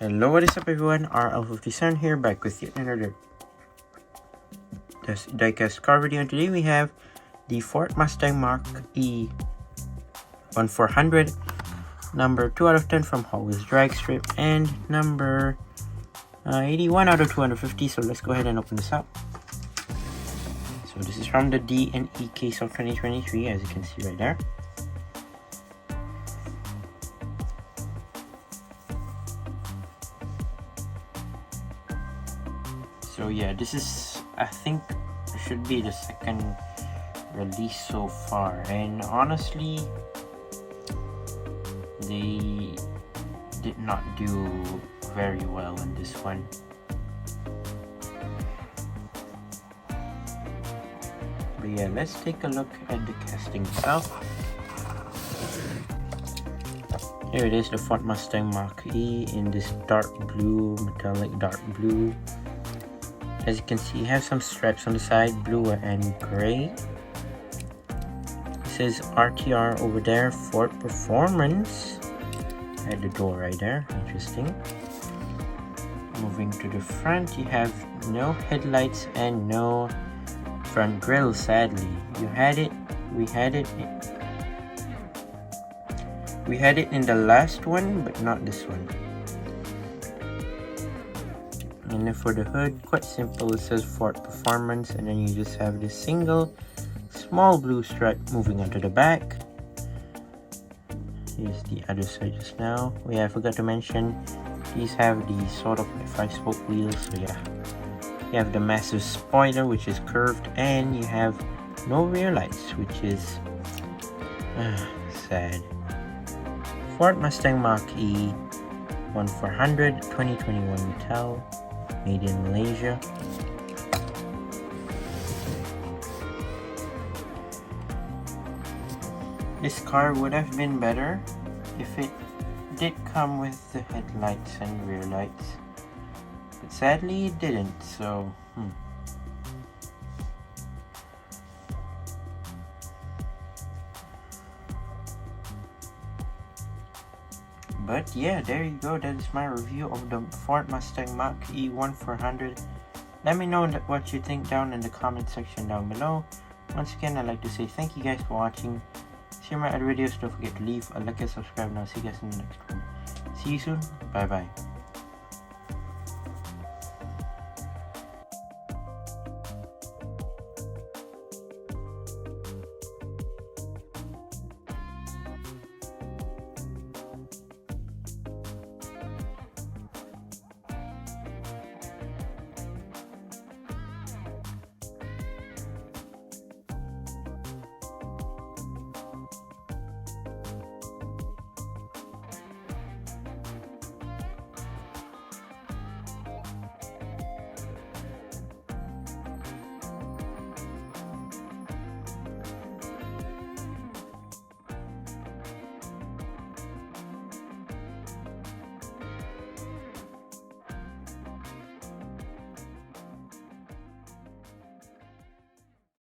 Hello, what is up everyone, RL57 here, back with yet another diecast car video, and today we have the Ford Mustang Mach-E 1400, number 2 out of 10 from Hotwheels drag strip, and number 81 out of 250, so let's go ahead and open this up. So this is from the D&E case of 2023, as you can see right there. So yeah, this is, I think, should be the second release so far, and honestly they did not do very well in this one. But yeah, let's take a look at the casting itself. Here it is, the Ford Mustang Mach-E in this dark blue, metallic dark blue. As you can see, you have some stripes on the side, blue and gray. It says RTR over there, Ford Performance at the door right there. Interesting. Moving to the front, you have no headlights and no front grille, sadly. We had it in the last one, but not this one. And then for the hood, quite simple, it says Ford Performance, and then you just have this single small blue stripe moving onto the back. Here's the other side just now. Oh yeah, I forgot to mention, these have the sort of 5-spoke wheels, so yeah. You have the massive spoiler, which is curved, and you have no rear lights, which is sad. Ford Mustang Mach-E 1400 2021 retail, made in Malaysia. This car would have been better if it did come with the headlights and rear lights, but sadly it didn't, so But yeah, there you go. That is my review of the Ford Mustang Mach-E 1400. Let me know what you think down in the comment section down below. Once again, I'd like to say thank you guys for watching. See my other videos. Don't forget to leave a like and subscribe, and I'll see you guys in the next one. See you soon. Bye bye.